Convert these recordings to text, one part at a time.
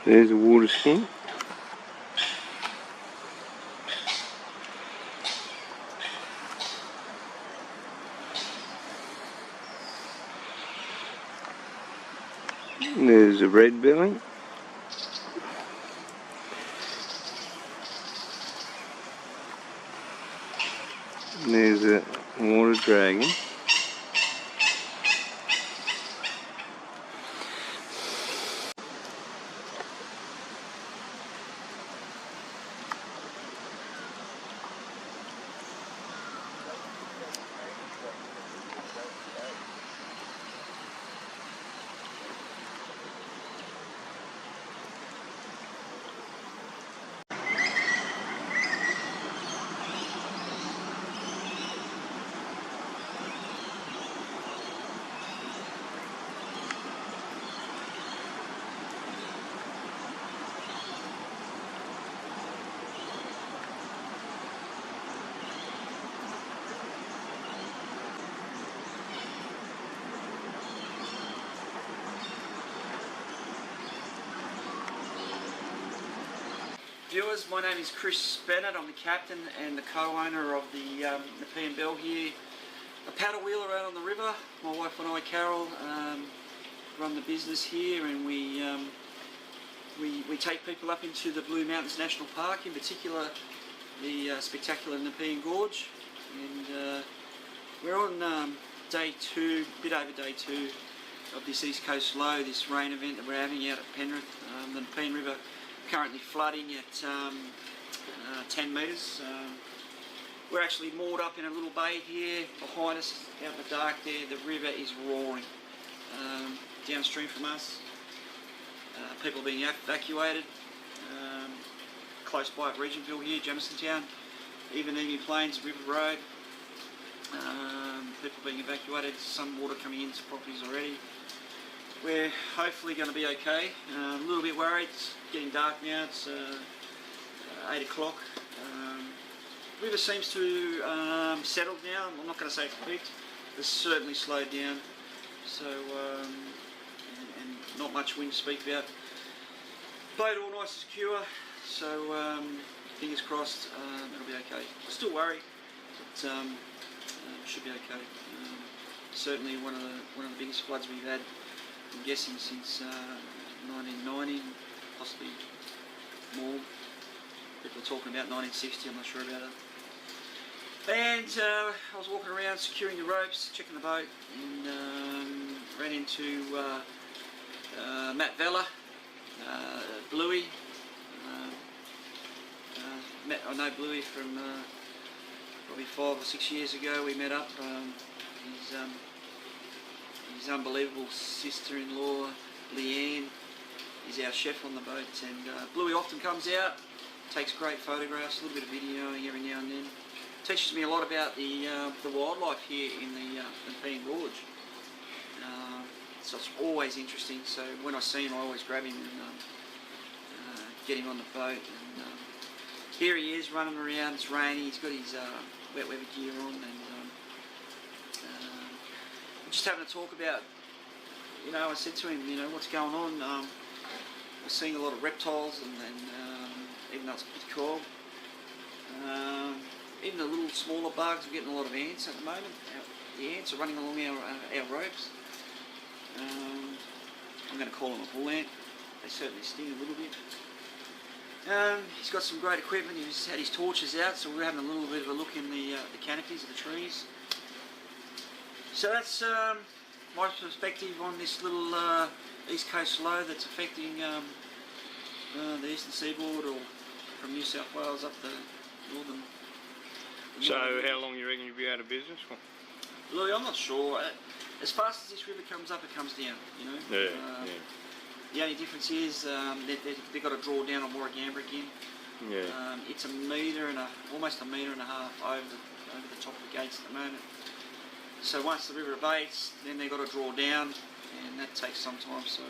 There's a water skin. There's a red belly. There's a water dragon. Viewers, my name is Chris Bennett. I'm the captain and the co-owner of the Nepean Bell here. A paddle wheeler out on the river. My wife and I, Carol, run the business here, and we take people up into the Blue Mountains National Park, in particular the spectacular Nepean Gorge. And we're on day two, a bit over day two of this East Coast Low, this rain event that we're having out at Penrith. The Nepean River currently flooding at 10 metres. We're actually moored up in a little bay here. Behind us, out in the dark there, the river is roaring. Downstream from us, people being evacuated. Close by at Regentville here, Jamison Town, even Nepean Plains, River Road. People being evacuated, some water coming into properties already. We're hopefully going to be okay. A little bit worried. It's getting dark now. It's 8 o'clock. River seems to settled now. I'm not going to say it's peaked. It's certainly slowed down. So, and not much wind to speak about. Boat all nice and secure. So, fingers crossed, it'll be okay. Still worried, but should be okay. Certainly one of the biggest floods we've had, I'm guessing, since 1990, possibly more. People are talking about 1960, I'm not sure about it. And I was walking around securing the ropes, checking the boat, and ran into Matt Vella, Bluey. I know Bluey from probably 5 or 6 years ago. We met up. His unbelievable sister-in-law, Leanne, is our chef on the boat, and Bluey often comes out, takes great photographs, a little bit of videoing every now and then. Teaches me a lot about the wildlife here in the Nepean Gorge. So it's always interesting. So when I see him, I always grab him and get him on the boat. And here he is running around. It's rainy. He's got his wet weather gear on, and we're just having a talk about. I said to him, what's going on? We're seeing a lot of reptiles, and even though it's pretty cold. Even the little smaller bugs, we're getting a lot of ants at the moment. The ants are running along our ropes. I'm going to call them a bull ant. They certainly sting a little bit. He's got some great equipment. He's had his torches out, so we're having a little bit of a look in the canopies of the trees. So that's my perspective on this little East Coast low that's affecting the eastern seaboard, or from New South Wales up the northern. So how long you reckon you'll be out of business for? Louis, I'm not sure. As fast as this river comes up, it comes down, Yeah, The only difference is they've got to draw down on Warragamba again. Yeah. It's almost a metre and a half over the top of the gates at the moment. So once the river abates, then they've got to draw down, and that takes some time. So.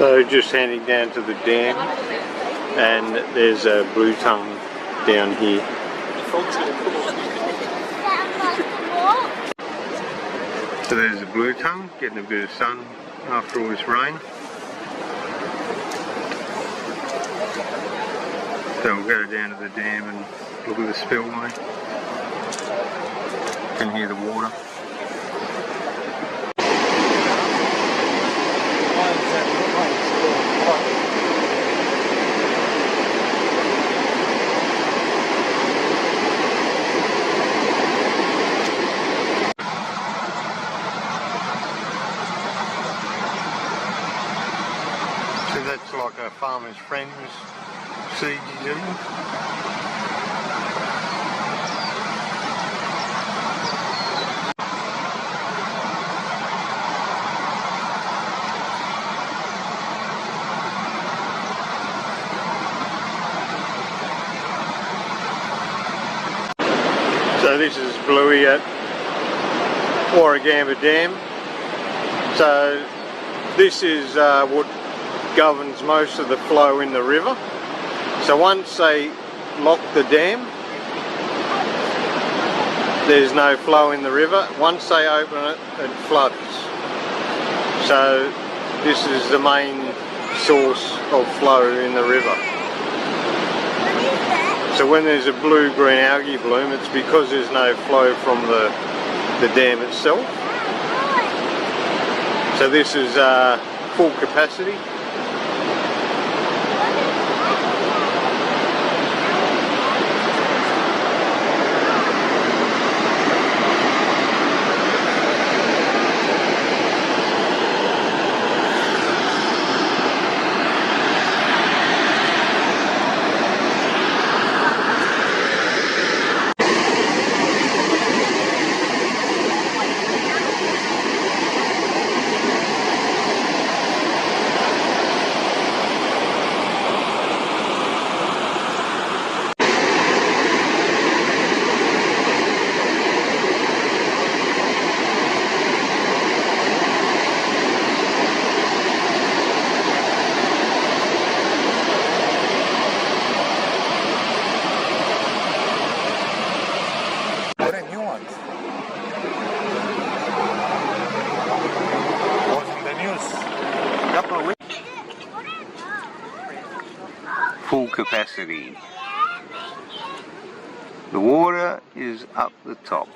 So just heading down to the dam, and there's a blue tongue down here. So there's a blue tongue getting a bit of sun after all this rain. So we'll go down to the dam and look at the spillway. You can hear the water. So that's like a farmer's friend's seeds he's eating. So this is Bluey at Warragamba Dam. So this is what governs most of the flow in the river. So once they lock the dam, there's no flow in the river. Once they open it, it floods. So this is the main source of flow in the river. So when there's a blue-green algae bloom, it's because there's no flow from the dam itself. So this is full capacity. Full capacity. The water is up the top.